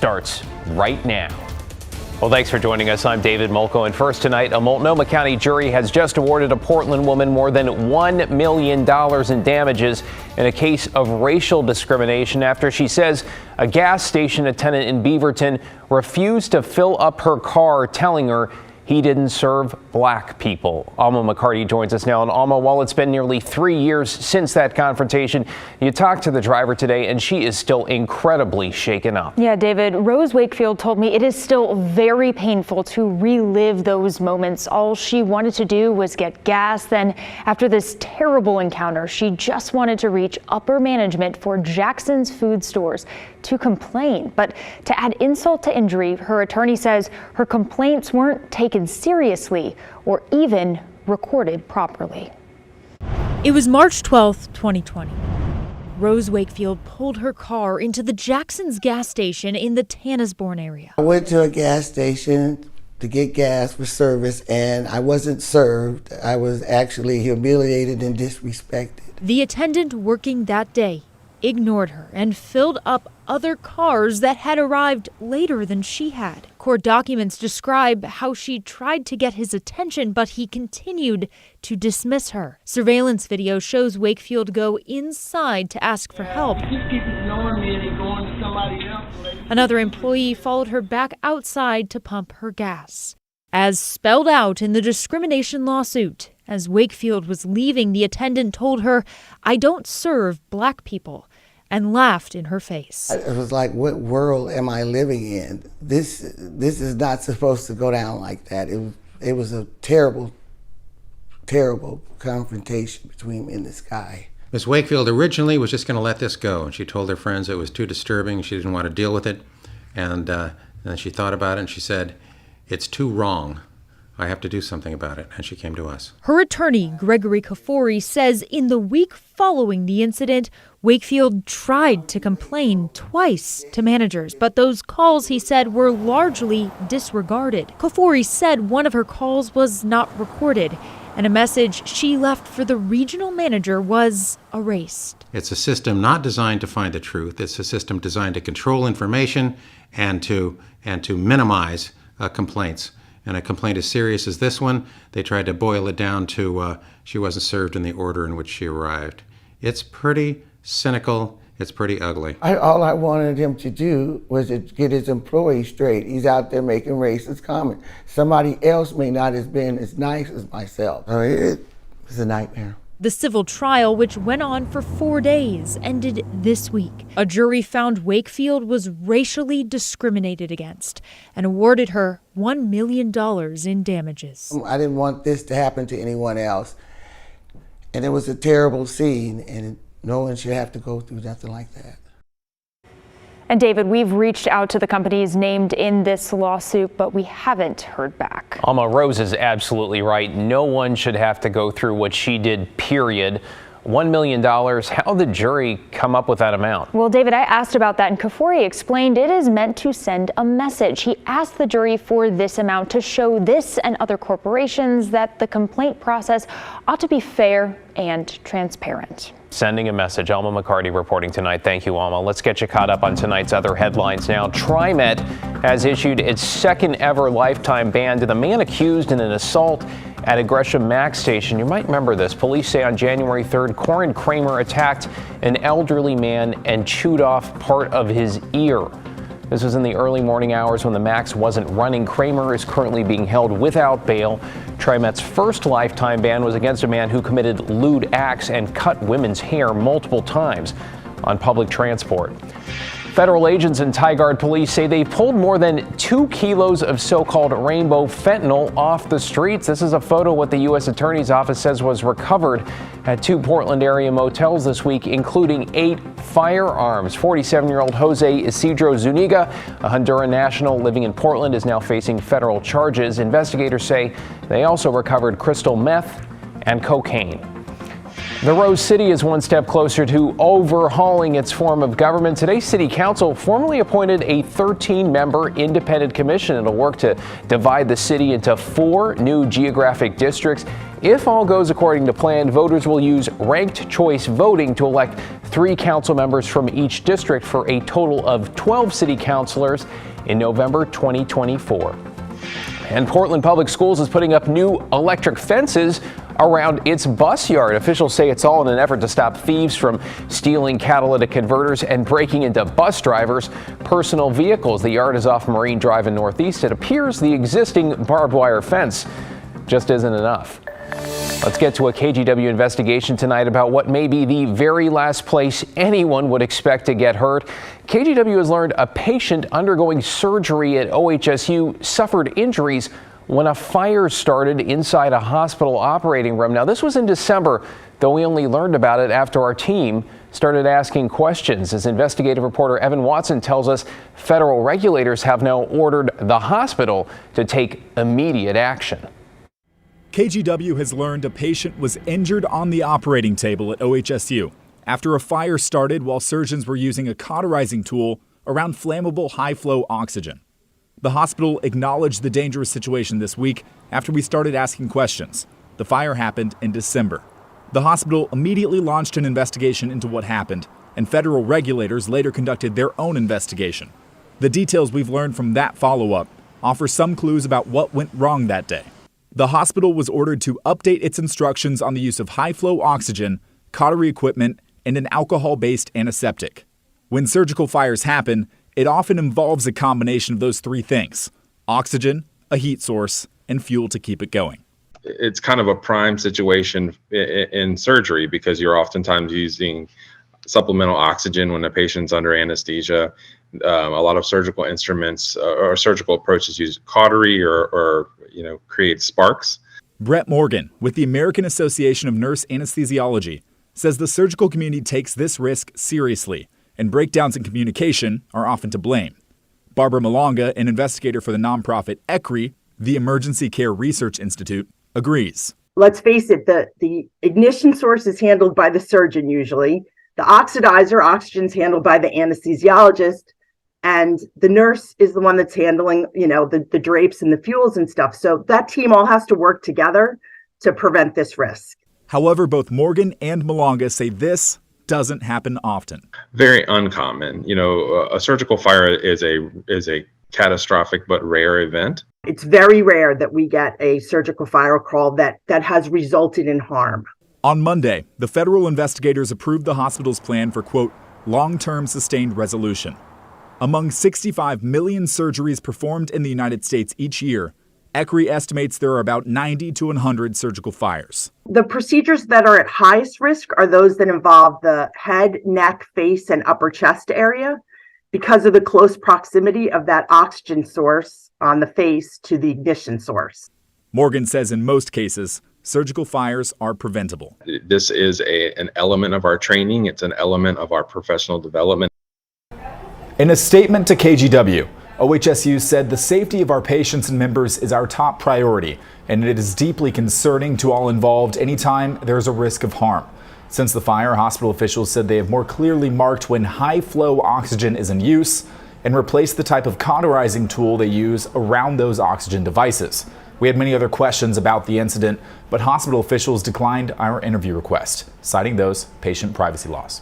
starts right now. Well, thanks for joining us. I'm David Molko, and first tonight, a Multnomah County jury has just awarded a Portland woman more than $1 million in damages in a case of racial discrimination after she says a gas station attendant in Beaverton refused to fill up her car, telling her he didn't serve black people. Alma McCarty joins us now. And Alma, while it's been nearly 3 years since that confrontation, you talked to the driver today and she is still incredibly shaken up. Yeah, David, Rose Wakefield told me it is still very painful to relive those moments. All she wanted to do was get gas. Then after this terrible encounter, she just wanted to reach upper management for Jackson's Food Stores to complain. But to add insult to injury, her attorney says her complaints weren't taken seriously or even recorded properly. It was March 12th, 2020. Rose Wakefield pulled her car into the Jackson's gas station in the Tanasbourne area. I went to a gas station to get gas for service and I wasn't served. I was actually humiliated and disrespected. The attendant working that day ignored her and filled up other cars that had arrived later than she had. Court documents describe how she tried to get his attention, but he continued to dismiss her. Surveillance video shows Wakefield go inside to ask for help. He just keeps ignoring me and he going to somebody else. Another employee followed her back outside to pump her gas. As spelled out in the discrimination lawsuit, as Wakefield was leaving, the attendant told her, "I don't serve black people," and laughed in her face. It was like, what world am I living in? This is not supposed to go down like that. It was a terrible, terrible confrontation between me and this guy. Ms. Wakefield originally was just going to let this go, and she told her friends it was too disturbing, she didn't want to deal with it, and then she thought about it and she said, "It's too wrong. I have to do something about it," and she came to us. Her attorney, Gregory Kafoury, says in the week following the incident, Wakefield tried to complain twice to managers, but those calls, he said, were largely disregarded. Kafoury said one of her calls was not recorded, and a message she left for the regional manager was erased. It's a system not designed to find the truth. It's a system designed to control information and to minimize complaints. And a complaint as serious as this one, they tried to boil it down to she wasn't served in the order in which she arrived. It's pretty cynical. It's pretty ugly. All I wanted him to do was to get his employees straight. He's out there making racist comments. Somebody else may not have been as nice as myself. It was a nightmare. The civil trial, which went on for 4 days, ended this week. A jury found Wakefield was racially discriminated against and awarded her $1 million in damages. I didn't want this to happen to anyone else. And it was a terrible scene, and no one should have to go through nothing like that. And David, we've reached out to the companies named in this lawsuit, but we haven't heard back. Alma, Rose is absolutely right. No one should have to go through what she did, period. $1 million. How did the jury come up with that amount? Well, David, I asked about that, and Kafoury explained it is meant to send a message. He asked the jury for this amount to show this and other corporations that the complaint process ought to be fair and transparent. Sending a message. Alma McCarty reporting tonight. Thank you, Alma. Let's get you caught up on tonight's other headlines now. TriMet has issued its second ever lifetime ban to the man accused in an assault at a Gresham Max station. You might remember this. Police say on January 3rd, Corin Kramer attacked an elderly man and chewed off part of his ear. This was in the early morning hours when the Max wasn't running. Kramer is currently being held without bail. TriMet's first lifetime ban was against a man who committed lewd acts and cut women's hair multiple times on public transport. Federal agents and Tigard police say they pulled more than 2 kilos of so-called rainbow fentanyl off the streets. This is a photo of what the U.S. Attorney's Office says was recovered at 2 Portland area motels this week, including 8 firearms. 47-year-old Jose Isidro Zuniga, a Honduran national living in Portland, is now facing federal charges. Investigators say they also recovered crystal meth and cocaine. The Rose City is one step closer to overhauling its form of government. Today, City Council formally appointed a 13-member independent commission. It'll work to divide the city into 4 new geographic districts. If all goes according to plan, voters will use ranked choice voting to elect 3 council members from each district for a total of 12 city councilors in November 2024. And Portland Public Schools is putting up new electric fences around its bus yard. Officials say it's all in an effort to stop thieves from stealing catalytic converters and breaking into bus drivers' personal vehicles. The yard is off Marine Drive in Northeast. It appears the existing barbed wire fence just isn't enough. Let's get to a KGW investigation tonight about what may be the very last place anyone would expect to get hurt. KGW has learned a patient undergoing surgery at OHSU suffered injuries when a fire started inside a hospital operating room. Now, this was in December, though we only learned about it after our team started asking questions. As investigative reporter Evan Watson tells us, federal regulators have now ordered the hospital to take immediate action. KGW has learned a patient was injured on the operating table at OHSU after a fire started while surgeons were using a cauterizing tool around flammable high-flow oxygen. The hospital acknowledged the dangerous situation this week after we started asking questions. The fire happened in December. The hospital immediately launched an investigation into what happened, and federal regulators later conducted their own investigation. The details we've learned from that follow-up offer some clues about what went wrong that day. The hospital was ordered to update its instructions on the use of high-flow oxygen, cautery equipment, and an alcohol-based antiseptic. When surgical fires happen, it often involves a combination of those 3 things: oxygen, a heat source, and fuel to keep it going. It's kind of a prime situation in surgery because you're oftentimes using supplemental oxygen when a patient's under anesthesia. A lot of surgical instruments or surgical approaches use cautery or create sparks. Brett Morgan, with the American Association of Nurse Anesthesiology, says the surgical community takes this risk seriously, and breakdowns in communication are often to blame. Barbara Malonga, an investigator for the nonprofit ECRI, the Emergency Care Research Institute, agrees. Let's face it, the ignition source is handled by the surgeon usually. The oxidizer, oxygen's handled by the anesthesiologist, and the nurse is the one that's handling, the drapes and the fuels and stuff. So that team all has to work together to prevent this risk. However, both Morgan and Malonga say this doesn't happen often. Very uncommon. A surgical fire is a catastrophic but rare event. It's very rare that we get a surgical fire call that has resulted in harm. On Monday, the federal investigators approved the hospital's plan for, quote, long-term sustained resolution. Among 65 million surgeries performed in the United States each year, ECRI estimates there are about 90 to 100 surgical fires. The procedures that are at highest risk are those that involve the head, neck, face, and upper chest area because of the close proximity of that oxygen source on the face to the ignition source. Morgan says in most cases, surgical fires are preventable. This is an element of our training. It's an element of our professional development. In a statement to KGW, OHSU said the safety of our patients and members is our top priority, and it is deeply concerning to all involved anytime there is a risk of harm. Since the fire, hospital officials said they have more clearly marked when high-flow oxygen is in use and replaced the type of cauterizing tool they use around those oxygen devices. We had many other questions about the incident, but hospital officials declined our interview request, citing those patient privacy laws.